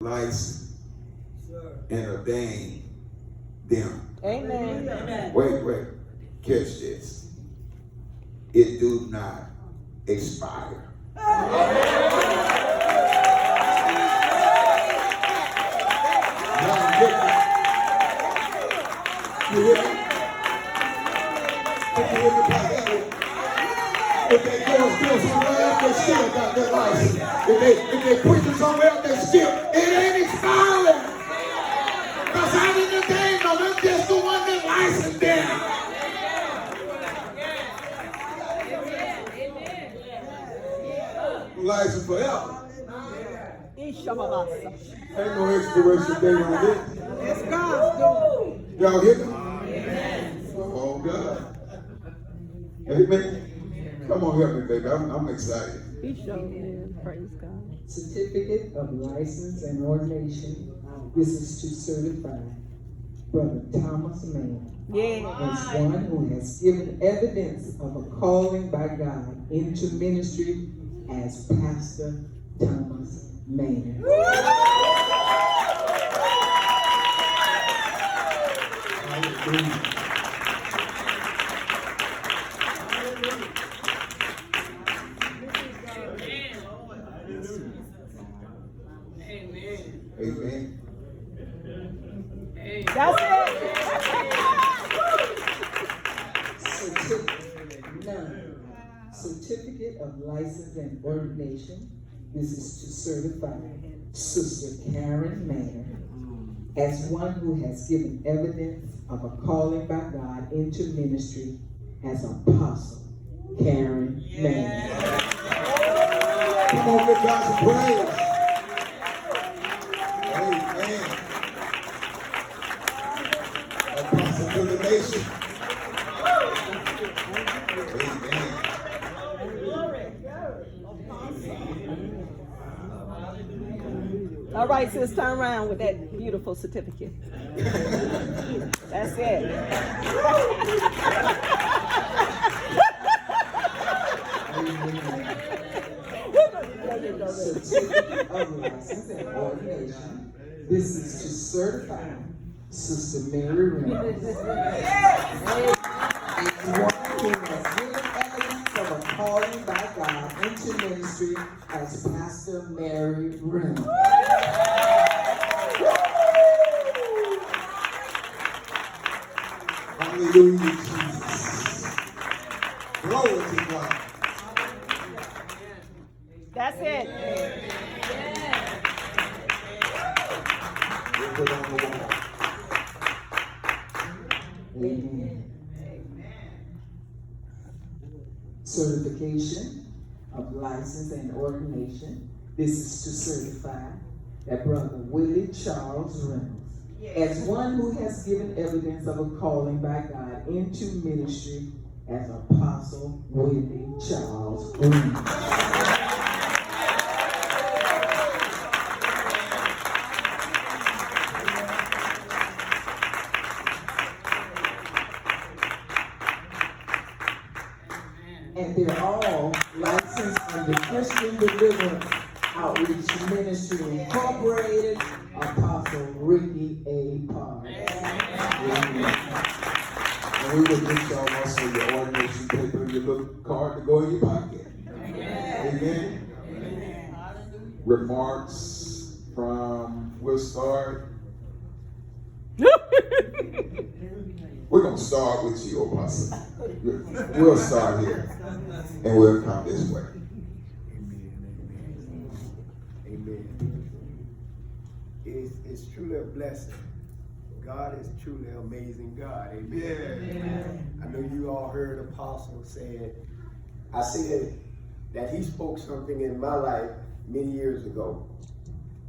license, and ordain them. Amen. Amen. Wait. Catch this. It do not expire. You hear me? If they go still somewhere else, they still got their license. If they preaching somewhere else, they still, it ain't expiring. Because I didn't ordain them, I'm just the one that licensed them. License forever. Ain't no expiration date on this. It's God's doing. Y'all hear me? Amen. Oh God. Amen. Come on, help me, baby. I'm excited. He showed me. Praise God. Certificate of License and Ordination. This is to certify Brother Thomas Mann as one who has given evidence of a calling by God into ministry as Pastor Thomas Mann. Amen. That's it. Certificate of License and Ordination. This is to certify Sister Karen Mann as one who has given evidence of a calling by God into ministry as Apostle Karen Mann. Come on, give God some praise. Amen. Apostle to the nation. All right, sis, turn around with that beautiful certificate. That's it. Certificate of License and Ordination. This is to certify Sister Mary Reynolds as one who has given evidence of a calling by God into ministry as Pastor Mary Reynolds. Hallelujah, Jesus. Glory to God. That's it. We'll put on the wall. Amen. Certification of License and Ordination. This is to certify that Brother Willie Charles Reynolds as one who has given evidence of a calling by God into ministry as Apostle Willie Charles Reynolds. And they're all licensed under Christian Deliverance Outreach Ministry Incorporated, Apostle Ricky A. Parr. And we will get y'all also your ordination paper and your little card to go in your pocket. Amen. Remarks from, we'll start. We're going to start with you, Apostle. We'll start here and we'll come this way. Amen. It's truly a blessing. God is truly an amazing God. Amen. I know you all heard Apostle say, I said that he spoke something in my life many years ago.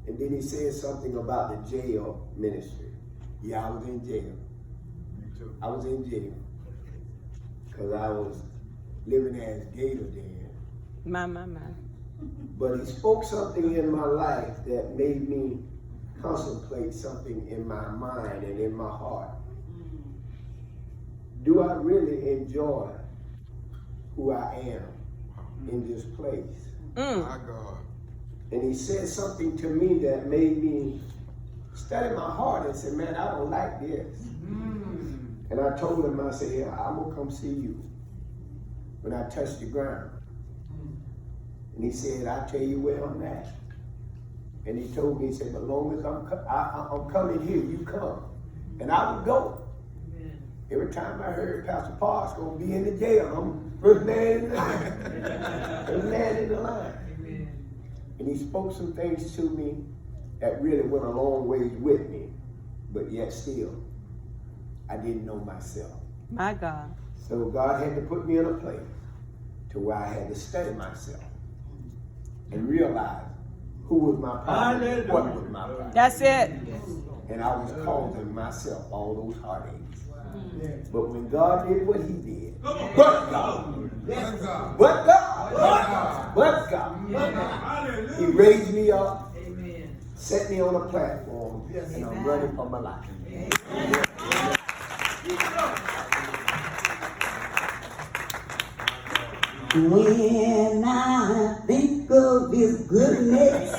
And then he said something about the jail ministry. Yeah, I was in jail. Me too. I was in jail. Because I was living as Gator Dan. My. But he spoke something in my life that made me contemplate something in my mind and in my heart. Do I really enjoy who I am in this place? My God. And he said something to me that made me study my heart and said, man, I don't like this. And I told him, I said, yeah, I'm gonna come see you when I touch the ground. And he said, I'll tell you where I'm at. And he told me, he said, as long as I'm coming here, you come. And I would go. Every time I heard Pastor Paul's gonna be in the jail, I'm first man in the line. First man in the line. And he spoke some things to me that really went a long ways with me, but yet still, I didn't know myself. My God. So God had to put me in a place to where I had to study myself and realize who was my problem, what was my problem. That's it. And I was causing myself all those heartaches. But when God did what he did, but God, he raised me up, set me on a platform, and I'm running for my life. When I think of his goodness,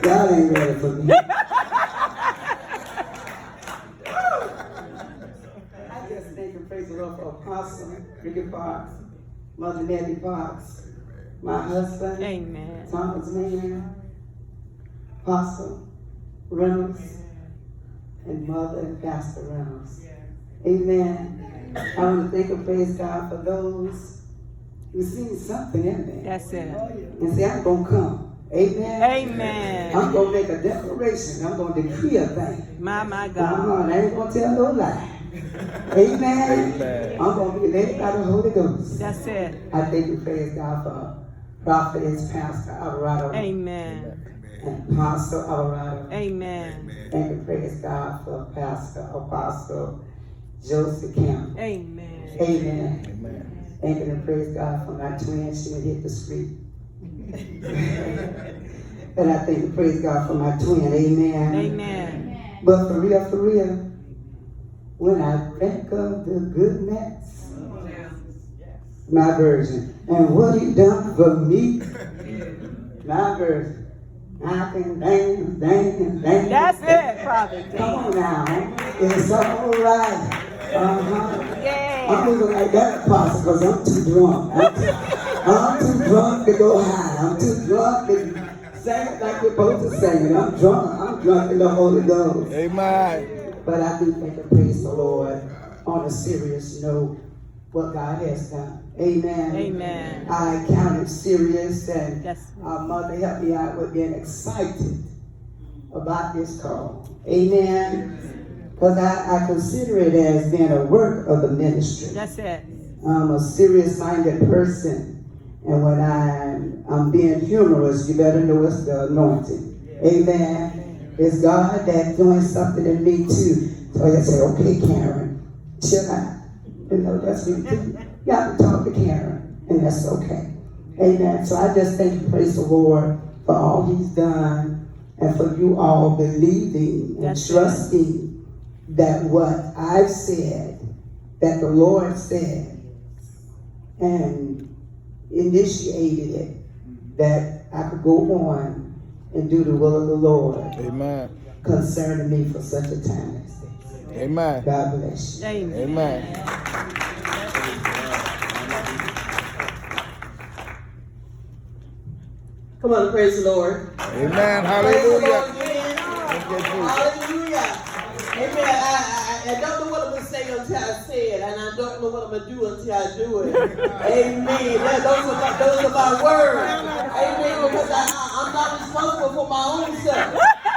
y'all ain't ready for me. I just thank and praise the Lord for Apostle Ricky Fox, Mother Nettie Fox, my husband, Amen. Thomas Mayer, Apostle Reynolds, and Mother and Pastor Reynolds. Amen. I want to thank and praise God for those who seen something in me. That's it. And say, I'm going to come. Amen. Amen. I'm going to make a declaration. I'm going to decree a thing. My God. I ain't going to tell no lie. Amen. I'm going to be led by the Holy Ghost. That's it. I thank and praise God for Prophetess Pastor Alvarado Amen. and Apostle Alvarado. Amen. Thank and praise God for Pastor Apostle Joseph Campbell. Amen. Amen. Thank and praise God for my twin. She would hit the street. And I thank and praise God for my twin. Amen. Amen. But for real, when I think of the goodness, my version, and what he done for me, my version, I can dance. That's it, Prophet. Come on now. It's all right. Yeah. I'm moving like that, Apostle, because I'm too drunk. I'm too drunk to go high. I'm too drunk to sing it like you're supposed to sing it. I'm drunk in the Holy Ghost. Amen. But I do thank and praise the Lord on a serious note, what God has done. Amen. Amen. I count it serious, and Yes. our mother helped me out with being excited about this call. Amen. Because I consider it as being a work of the ministry. That's it. I'm a serious-minded person, and when I'm being humorous, you better know it's the anointing. Amen. It's God that's doing something in me too. So I say, okay, Karen, chill out. You know, that's what you do. You have to talk to Karen, and that's okay. Amen. So I just thank and praise the Lord for all he's done, and for you all believing and trusting that what I've said, that the Lord said, and initiated it, that I could go on and do the will of the Lord. Amen. Concerning me for such a time as this. Amen. God bless you. Amen. Amen. Come on, praise the Lord. Amen. Praise the Lord Hallelujah. again. Hallelujah. Amen. I don't know what I'm going to say until I say it, and I don't know what I'm going to do until I do it. Amen. Those are my words. Amen. Because I'm not responsible for my own self.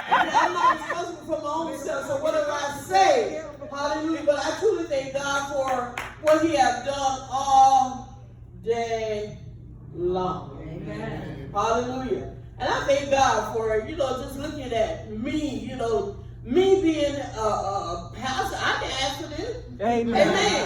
I'm not responsible for my own self. So whatever I say, hallelujah. But I truly thank God for what he has done all day long. Amen. Hallelujah. And I thank God for, just looking at me, me being a pastor. I can ask for this. Amen. Amen.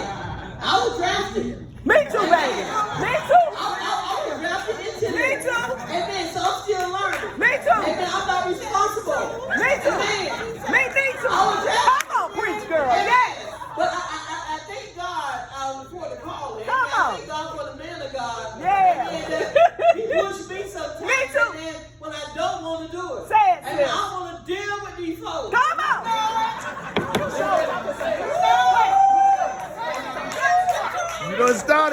I was drafted. Me too, baby. Me too. I was drafted into Me this. too. Amen. So I'm still learning. Me too. Amen. I'm not responsible. Me too. Amen. Me too. I was drafted. Come on, preach, girl. Amen. Yes. But I thank God for the calling. Come on. I thank God for the man of God. Yeah. Amen.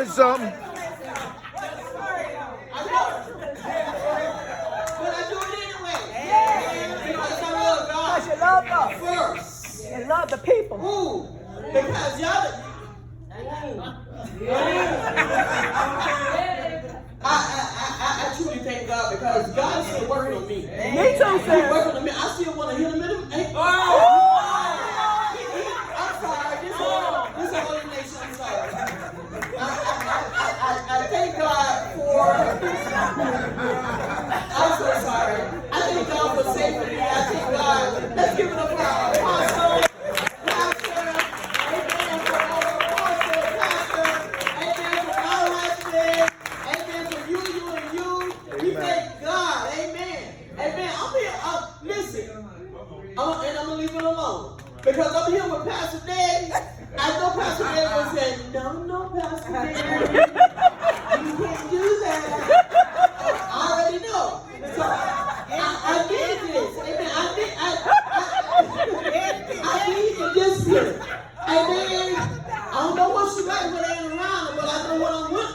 started something. I know. But I do it anyway. Because I love God Because you love God first. and love the people. Ooh, because y'all. I truly thank God because God is still working on me. Me too, He's sir. working on me. I still want to hit him in the. I'm sorry. This is Ordination. I'm sorry. I thank God for. I'm so sorry. I thank God for saving me. I thank God. Let's give it up for our apostle, pastor. Amen for our apostle, pastor. Amen for our husband. Amen for you, and you. We thank God. Amen. Amen. I'm here. Listen. And I'm gonna leave it alone because I'm here with Pastor Daddy. I know Pastor Daddy was saying, no, Pastor Daddy, you can't do that. I already know. So I did this. Amen. I need the discipline. Amen. I don't know what she like when I ain't around her, but I know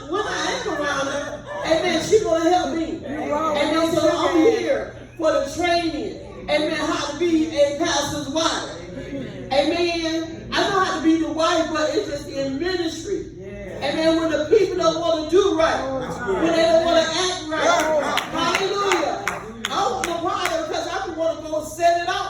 when I am around her. Amen. She's gonna help me. Amen. So I'm here for the training. Amen. How to be a pastor's wife. Amen. I know how to be the wife, but it's just in ministry. Amen. When the people don't want to do right, when they don't want to act right. Hallelujah. I want to part because I want to go set it out.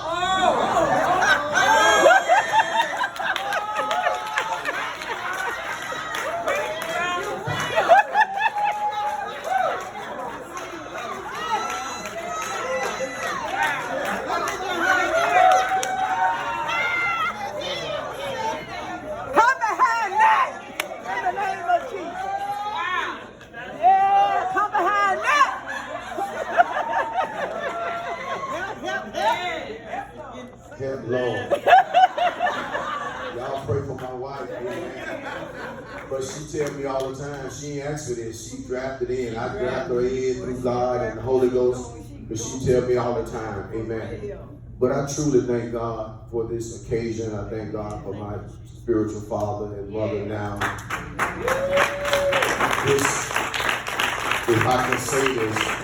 Come behind that in the name of Jesus. Yeah, come behind that. Help, Lord. Y'all pray for my wife, amen. But she tell me all the time, she ain't asked for this. She drafted in. I draft her in through God and the Holy Ghost. But she tell me all the time, amen. But I truly thank God for this occasion. I thank God for my spiritual father and mother now. This, if I can say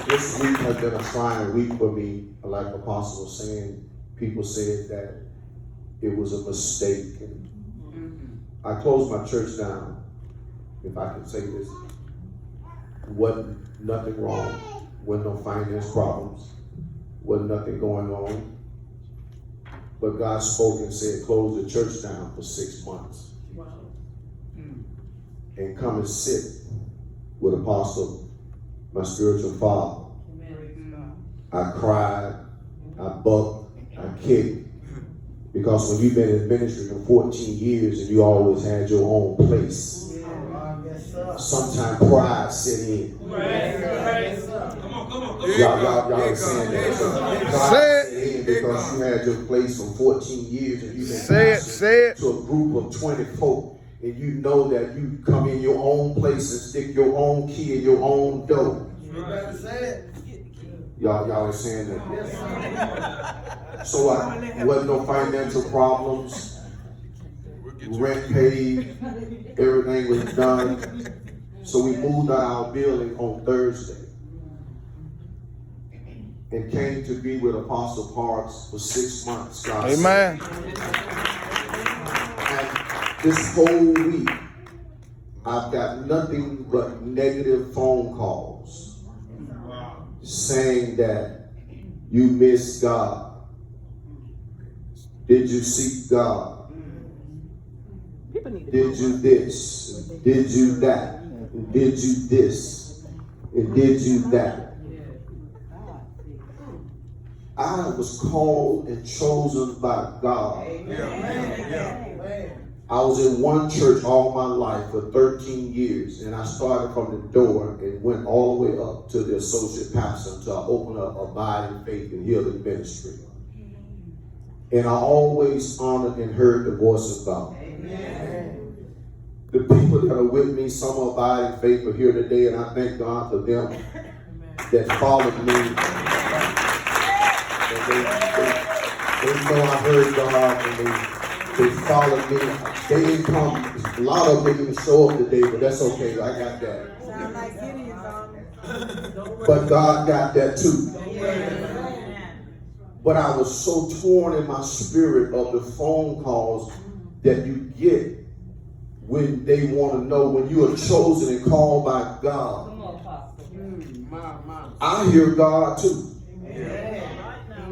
this week has been a trying week for me. Like Apostle was saying, people said that it was a mistake. And I closed my church down, if I can say this. Wasn't nothing wrong. Wasn't no finance problems. Wasn't nothing going on. But God spoke and said, close the church down for 6 months. Wow. And come and sit with Apostle, my spiritual father. Amen. I cried, I bucked, I kicked. Because when you've been in ministry for 14 years and you always had your own place, sometimes pride set in. Y'all are saying that. Pride set in because you had your place for 14 years and you've been pastored to a group of 20 folk. And you know that you come in your own place and stick your own key in your own door. Y'all are saying that. So wasn't no financial problems. Rent paid. Everything was done. So we moved out our building on Thursday and came to be with Apostle Parks for 6 months. God Amen. And this whole week, I've got nothing but negative phone calls saying that you missed God. Did you seek God? Did you this? Did you that? Did you this? And did you that? I was called and chosen by God. I was in one church all my life for 13 years, and I started from the door and went all the way up to the associate pastor until I opened up Abiding Faith and Healing Ministry. And I always honored and heard the voice of God. The people that are with me, some of Abiding Faith are here today, and I thank God for them that followed me. They know I heard God, and They followed me. They didn't come. A lot of them didn't even show up today, but that's okay. I got that. Sound like Gideon's on. But God got that too. But I was so torn in my spirit of the phone calls that you get when they want to know when you are chosen and called by God. I hear God too.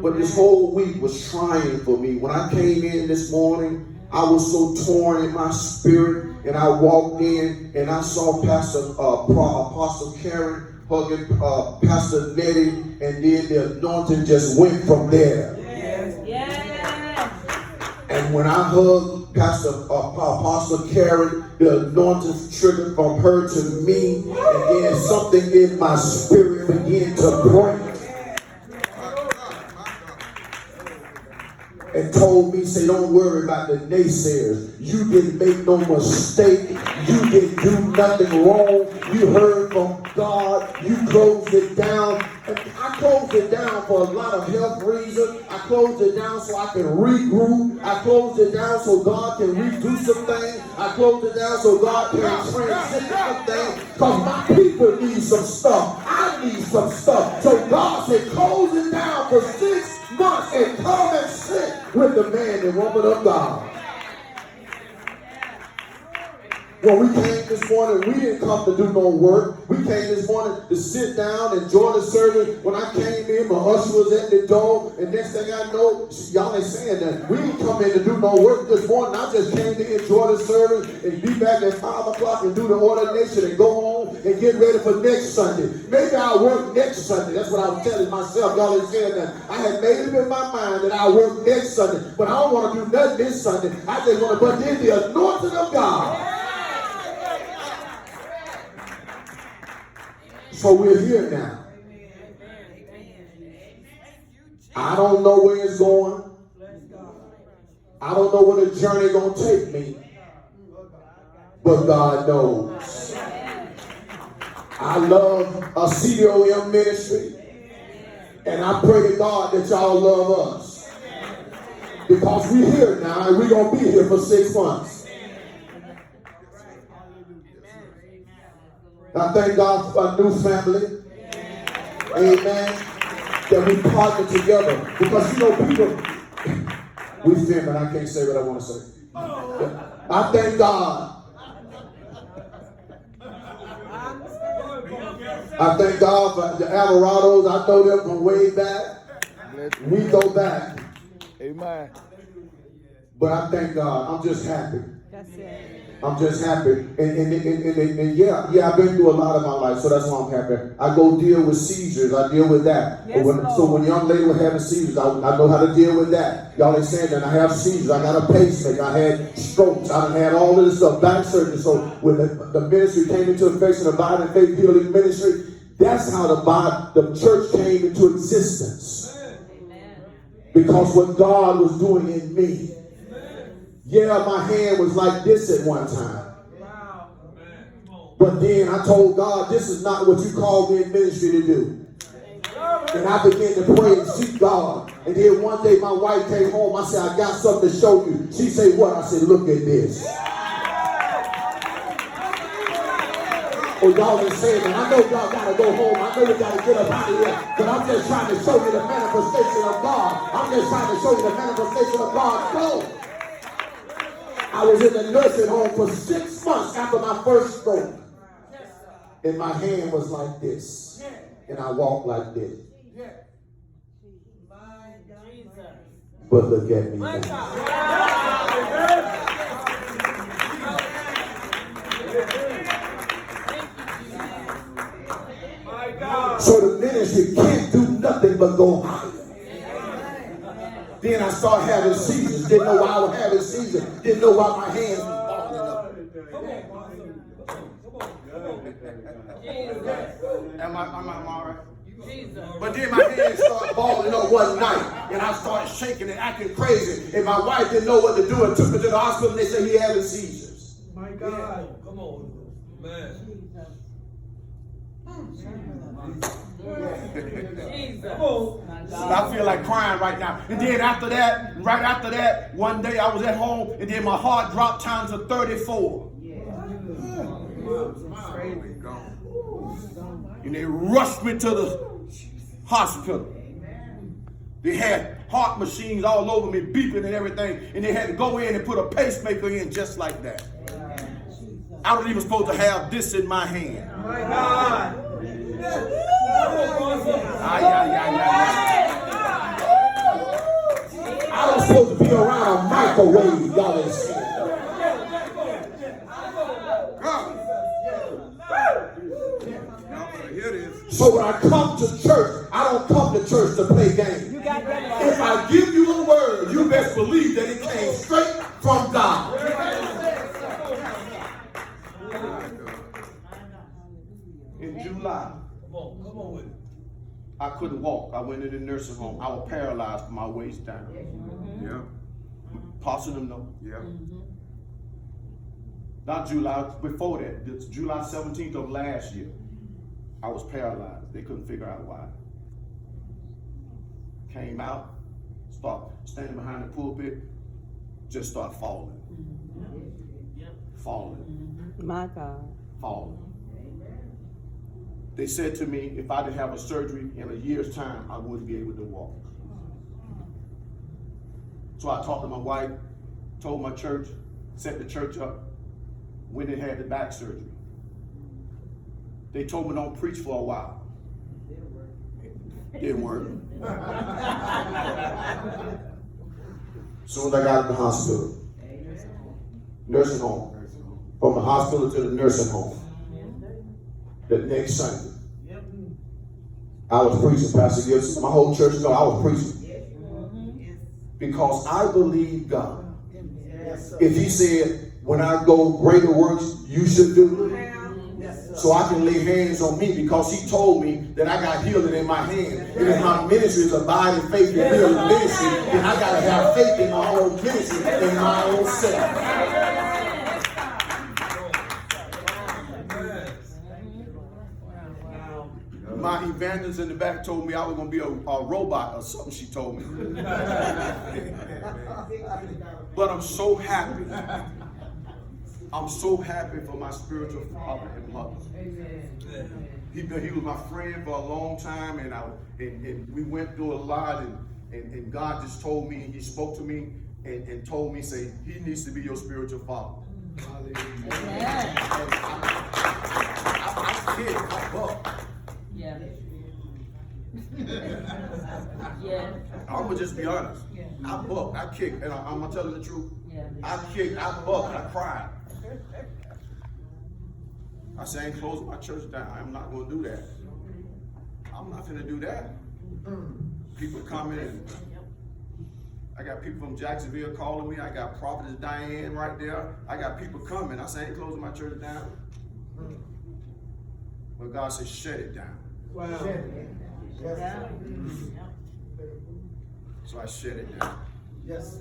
But this whole week was trying for me. When I came in this morning, I was so torn in my spirit, and I walked in and I saw Apostle Karen hugging Pastor Nettie, and then the anointing just went from there. And when I hugged Apostle Karen, the anointing triggered from her to me, and then something in my spirit began to break. And told me, say, don't worry about the naysayers. You didn't make no mistake. You didn't do nothing wrong. You heard from God. You closed it down. And I closed it down for a lot of health reasons. I closed it down so I can regroup. I closed it down so God can redo some things. I closed it down so God can transition some things. Because my people need some stuff. I need some stuff. So God said, close it down for 6 months and come and sit with the man and woman of God. When we came this morning, we didn't come to do no work. We came this morning to sit down and enjoy the service. When I came in, my usher was at the door, and next thing I know, y'all ain't saying that. We didn't come in to do no work this morning. I just came to enjoy the service and be back at 5 o'clock and do the ordination and go home and get ready for next Sunday. Maybe I'll work next Sunday. That's what I was telling myself. Y'all ain't saying that. I had made it in my mind that I'll work next Sunday, but I don't want to do nothing this Sunday. I just want to put in the anointing of God. So we're here now. I don't know where it's going. I don't know where the journey going to take me. But God knows. I love a CDOM ministry. And I pray to God that y'all love us. Because we're here now and we're going to be here for 6 months. I thank God for a new family. Amen. That we partner together. Because you know people, we fin, but I can't say what I want to say. I thank God. I thank God for the Alvarados. I know them from way back. We go back. Amen. But I thank God. I'm just happy. That's it. I'm just happy. And yeah, I've been through a lot of my life, so that's why I'm happy. I go deal with seizures. I deal with that. Yes, So when young lady was having seizures, I know how to deal with that. Y'all ain't saying that. I have seizures. I got a pacemaker. I had strokes. I done had all of this stuff, back surgery. So when the ministry came into effect, the Abiding Faith Healing Ministry, that's how the church came into existence. Amen. Because what God was doing in me. Yeah, my hand was like this at one time. Wow. But then I told God, this is not what you called me in ministry to do. And I began to pray and seek God. And then one day my wife came home. I said, I got something to show you. She said, what? I said, look at this. Oh, y'all been saying that. I know y'all got to go home. I know we got to get up out of here. But I'm just trying to show you the manifestation of God. I'm just trying to show you the manifestation of God. Go. I was in the nursing home for 6 months after my first stroke. And my hand was like this. And I walked like this. But look at me now. So the ministry can't do nothing but go higher. Then I started having seizures. Didn't know why I was having seizures. Didn't know why my hands were falling up. Am I all right? But then my hands started balling up one night, and I started shaking and acting crazy. And my wife didn't know what to do and took me to the hospital, and they said he having seizures. My God. Come on. Man. Jesus. I feel like crying right now. And then right after that, one day I was at home and then my heart dropped down to 34. And they rushed me to the hospital. They had heart machines all over me, beeping and everything. And they had to go in and put a pacemaker in just like that. I wasn't even supposed to have this in my hand. My God. I was supposed to be around a microwave, y'all ain't seen it. So when I come to church, I don't come to church to play games. If I give you a word, you best believe that it came straight from God. In July, I couldn't walk. I went in the nursing home. I was paralyzed from my waist down. Yeah. Passing them though. Yeah. Not July, before that, it's July 17th of last year. I was paralyzed. They couldn't figure out why. Came out, start standing behind the pulpit, just start falling. Falling. My God. Falling. They said to me, if I didn't have a surgery in a year's time, I wouldn't be able to walk. So I talked to my wife, told my church, set the church up, when they had the back surgery. They told me don't preach for a while. Didn't work. As soon as I got in the hospital, nursing home, from the hospital to the nursing home, the next Sunday, I was preaching, Pastor Gibson. My whole church know I was preaching. Because I believe God. If he said, when I go, greater works you should do, so I can lay hands on me, because he told me that I got healing in my hand. And if my ministry is abiding faith in healing ministry, then I got to have faith in my own ministry and my own self. My evangelist in the back told me I was going to be a robot or something, she told me. But I'm so happy. I'm so happy for my spiritual father and mother. He was my friend for a long time, and we went through a lot, and God just told me, he spoke to me and told me, say, he needs to be your spiritual father. I kid, I buck. Yeah. Yeah. I'm gonna just be honest. I buck, I kick, and I'm gonna tell you the truth. Yeah. I kicked, I bucked, I cried. I said, I ain't closing my church down. I'm not gonna do that. I'm not gonna do that. People coming in. I got people from Jacksonville calling me. I got Prophetess Diane right there. I got people coming. I said, I ain't closing my church down. But God said, shut it down. Wow. Yeah. So I shut it down. Yes.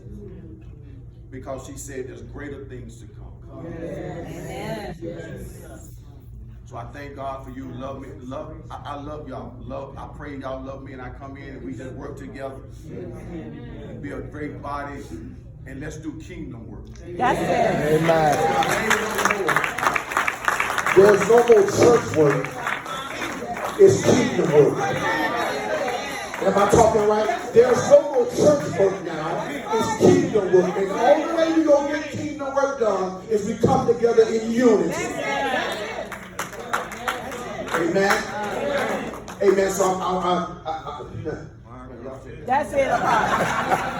Because he said there's greater things to come. Amen. So I thank God for you. Love me. I love y'all. I pray y'all love me, and I come in and we just work together. And be a great body. And let's do kingdom work. That's it. There's no more church work. It's kingdom work. Am I talking right? There's no more church work now. It's kingdom work. And the only way we're going to get kingdom work done is we come together in unity. Amen. Amen. So That's it, Apostle.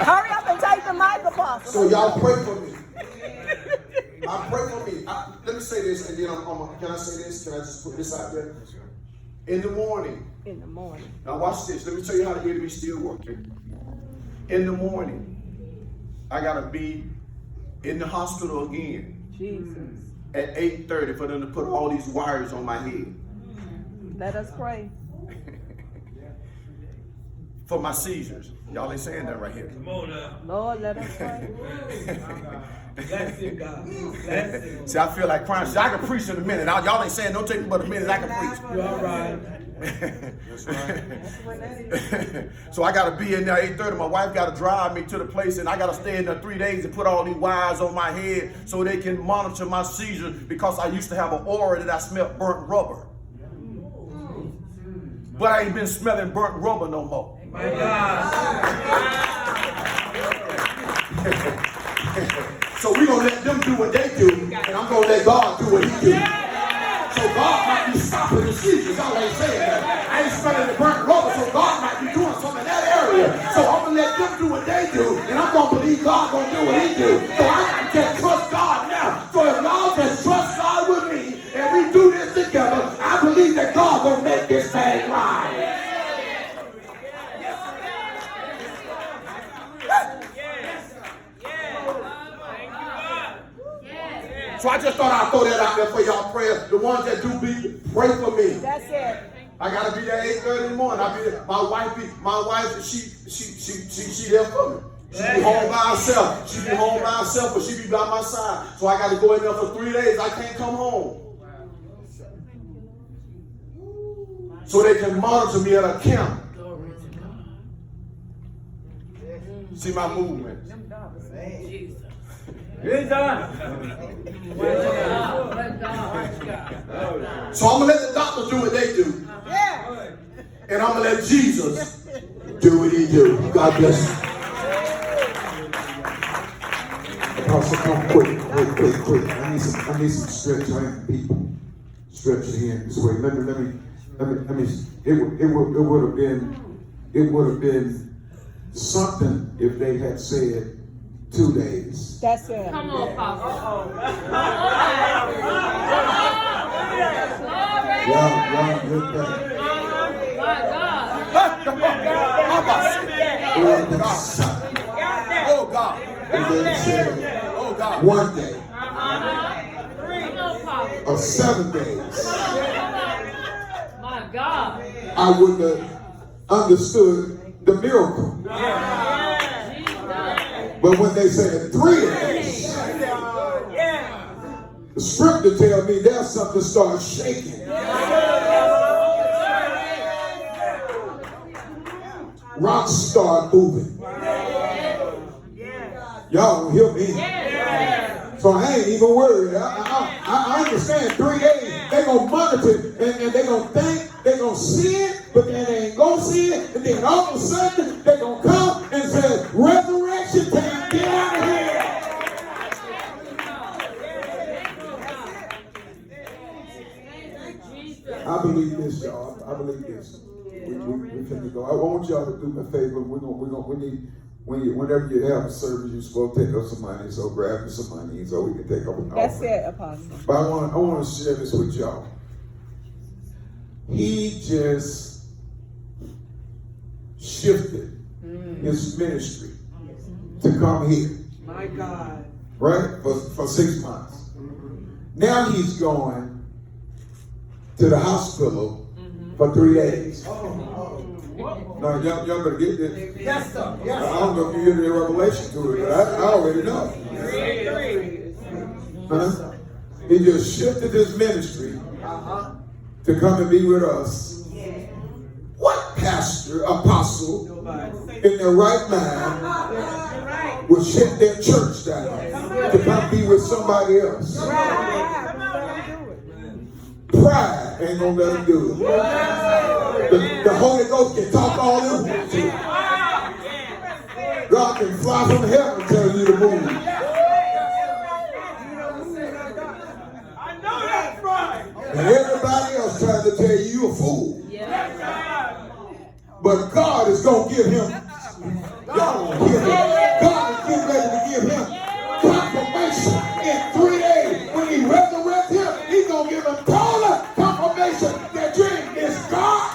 Hurry up and take the mic, Apostle. So y'all pray for me. I pray for me. Let me say this, and then can I say this? Can I just put this out there? In the morning. In the morning. Now watch this. Let me tell you how the enemy still working. In the morning, I gotta be in the hospital again. Jesus. At 8:30 for them to put all these wires on my head. Let us pray. For my seizures. Y'all ain't saying that right here. Come on now. Lord, let us pray. Bless him, God. Bless him. See, I feel like crying. See, I can preach in a minute. Y'all ain't saying don't take me but a minute. I can preach. You all right? That's right. So I got to be in there 8:30. My wife got to drive me to the place, and I got to stay in there 3 days and put all these wires on my head so they can monitor my seizures, because I used to have an aura that I smelled burnt rubber. But I ain't been smelling burnt rubber no more. My God. So we're going to let them do what they do, and I'm going to let God do what he do. So God might be stopping the seizures. All I ain't saying that. I ain't smelling the burnt rubber, so God might be doing something in that area. So I'm going to let them do what they do, and I'm going to believe God going to do what he do. So I can trust God now. So if y'all just trust God with me, and we do this together, I believe that God going to make this thing right. So I just thought I'd throw that out there for y'all prayers. The ones that do be, pray for me. That's it. I gotta be there 8:30 in the morning. I be there. My wife, she there for me. She be home by herself. She be home by herself, but she be by my side. So I gotta go in there for 3 days. I can't come home. So they can monitor me at a camp. See my movement. So I'm gonna let the doctors do what they do. And I'm gonna let Jesus do what he do. God bless you. Apostle, come quick. I need some stretch on people. Stretch your hand this way. Let me. It would have been something if they had said 2 days. That's it. Come on, Apostle. Y'all good that. Oh God. And then said, Oh God. 1 day. Come on, Apostle. Or 7 days. My God. I wouldn't have understood the miracle. But when they said 3 days, the scripture tells me there's something starts shaking. Rocks start moving. Y'all don't hear me. So I ain't even worried. I understand 3 days. They're going to monitor and they're going to think, they're going to see it, but then they ain't going to see it. And then all of a sudden, they're going to come and say, resurrection time, get out of here. I believe this, y'all. I believe this. We finna go. I want y'all to do me a favor. We need, whenever you have a service, you're supposed to take up some money. So grab me some money so we can take up an offering. That's it, Apostle. But I want to share this with y'all. He just shifted his ministry to come here. My God. Right? For 6 months. Now he's going to the hospital for 3 days. Now, y'all better get this. Yes, sir. I don't know if you hear the revelation to it, but I already know. Huh? He just shifted his ministry to come and be with us. What pastor, apostle, in their right mind would shut their church down to come be with somebody else? Pride ain't gonna let him do it. The Holy Ghost can talk all he wants to. God can fly from heaven and tell you to move. I know that's right. And everybody else tries to tell you you're a fool. But God is gonna give him, y'all don't hear me. God is getting ready to give him confirmation in 3 days. When he resurrects him, he's gonna give him total confirmation that dream is God.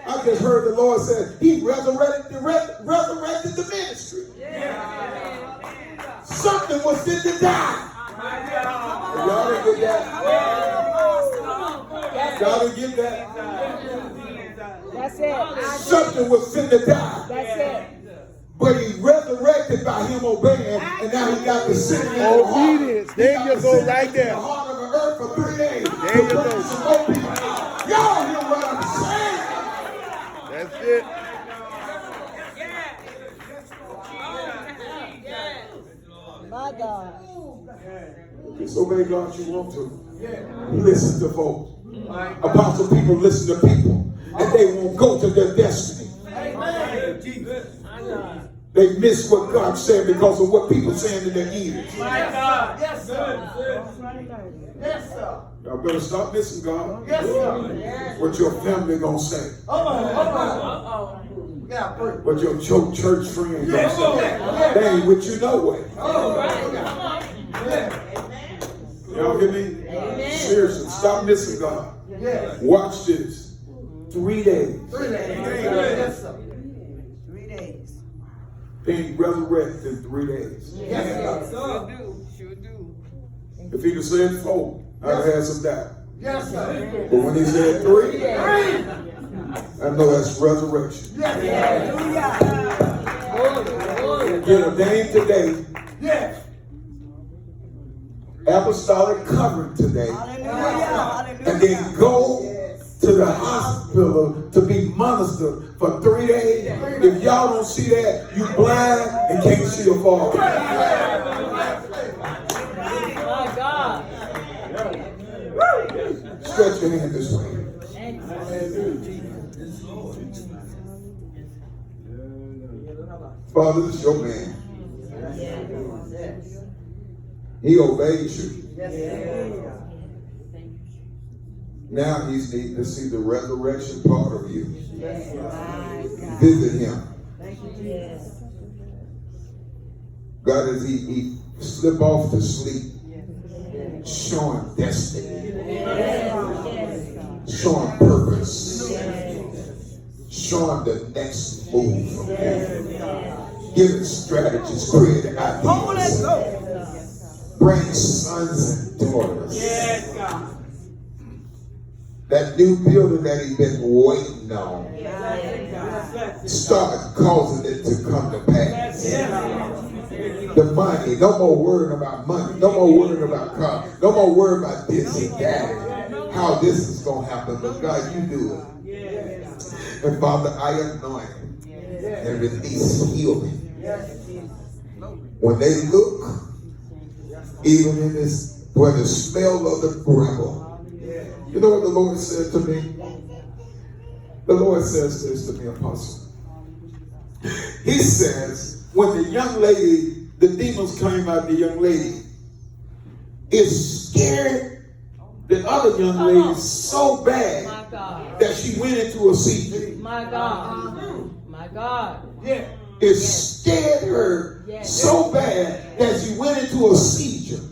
I just heard the Lord say he resurrected the ministry. Something was fit to die. Y'all didn't get that? Y'all didn't get that? That's it. Something was fit to die. That's it. But he resurrected by him obeying, and now he got to sit in the heart. Obedience. There you go, right there. The heart of the earth for 3 days. to bring some more people. Y'all hear what I'm saying? That's it. My God. Disobey God you want to. Listen to folks. Apostle people listen to people. And they won't go to their destiny. They miss what God said because of what people saying in their ears. My God. Yes, sir. Yes, sir. Y'all better stop missing God. Yes, sir. What your family gonna say. Yeah, pray. What your church friends gonna say. They ain't with you no way. Y'all hear me? Seriously, stop missing God. Yes. Watch this. 3 days. 3 days. Yes, sir. Being resurrected in 3 days. Yes, sir. Sure do. If he'd have said 4, I'd have had some doubt. Yes, sir. But when he said 3, I know that's resurrection. Yes. Get ordained today. Yes. Apostolic covering today. And then go to the hospital to be monitored for 3 days. If y'all don't see that, you blind and can't see a fall. My God. Stretch your hand this way. Father, this is your man. He obeyed you. Now he's needing to see the resurrection part of you. Visit him. God, as he slip off to sleep, show him destiny. Show him purpose. Show him the next move from him. Give him strategies, creative ideas. Bring sons and daughters. Yes, God. That new building that he's been waiting on, start causing it to come to pass. The money, no more worrying about money, no more worrying about cars, no more worrying about this and that, and how this is going to happen. But God, you do it. And Father, I anoint and release healing. When they look, even in this, where the smell of the gravel. You know what the Lord said to me? The Lord says this to me, Apostle. He says, when the young lady, the demons came out of the young lady, it scared the other young lady so bad that she went into a seizure. My God. My God. Yeah. It scared her so bad that she went into a seizure.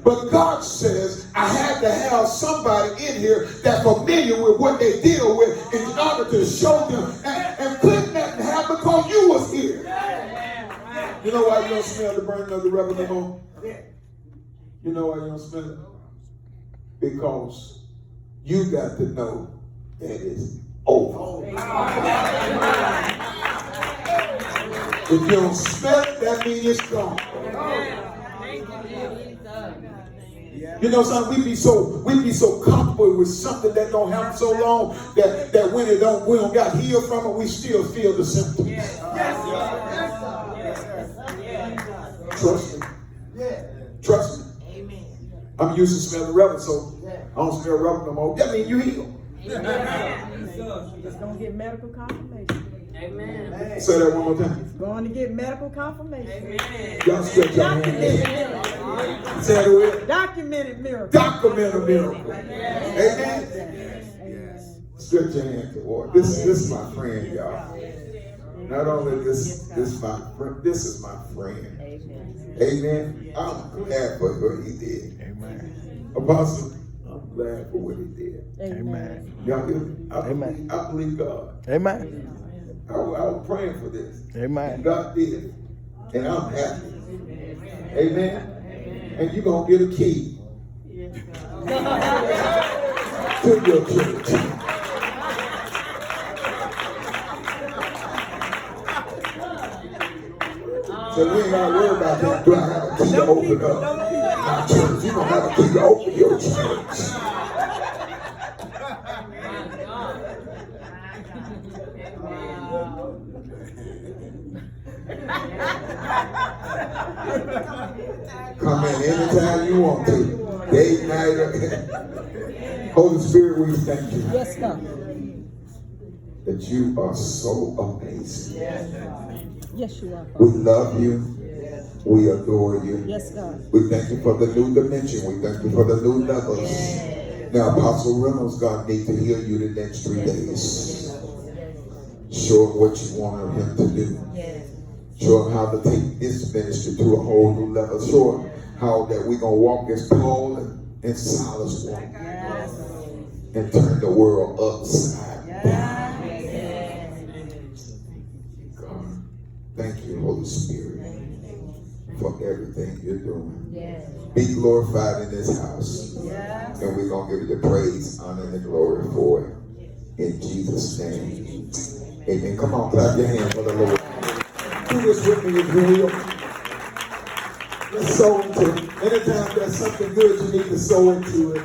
But God says, I had to have somebody in here that's familiar with what they deal with in order to show them. And couldn't that happen because you was here? You know why you don't smell the burning of the rubber no more? You know why you don't smell it? Because you got to know that it's over. If you don't smell it, that means it's gone. You know something, we be so comfortable with something that don't happen so long that when we don't got healed from it, we still feel the symptoms. Trust me. Trust me. I'm used to smelling rubber, so I don't smell rubber no more. That means you healed. Just gonna get medical confirmation. Amen. Say that one more time. Going to get medical confirmation. Y'all stretch your hand. Say that word. Documented miracle. Document a miracle. Amen. Stretch your hand toward. This is my friend, y'all. Not only this is my friend. Amen. I'm glad for what he did. Amen. Apostle, I'm glad for what he did. Amen. Y'all hear me? Amen. I believe God. Amen. I was praying for this. Amen. And God did it. And I'm happy. Amen. And you're going to get a key to your church. So we ain't got to worry about that. Do I have a key to open up my church? You don't have a key to open your church. Come in anytime you want to. Day, night, or Holy Spirit, we thank you. Yes, God. That you are so amazing. Yes, you are. We Father. love you. We adore you. Yes, God. We thank you for the new dimension. We thank you for the new levels. Now, Apostle Reynolds, God, need to hear you the next 3 days. Show him what you want him to do. Show him how to take this ministry to a whole new level. Show him how that we're going to walk as Paul and Silas walked. And turn the world upside down. God, thank you, Holy Spirit, for everything you're doing. Be glorified in this house. And we're going to give you the praise, honor, and the glory for it. In Jesus' name. Amen. Come on, clap your hands for the Lord. Do this with me, Israel. Let's sow into it. Anytime there's something good, you need to sow into it.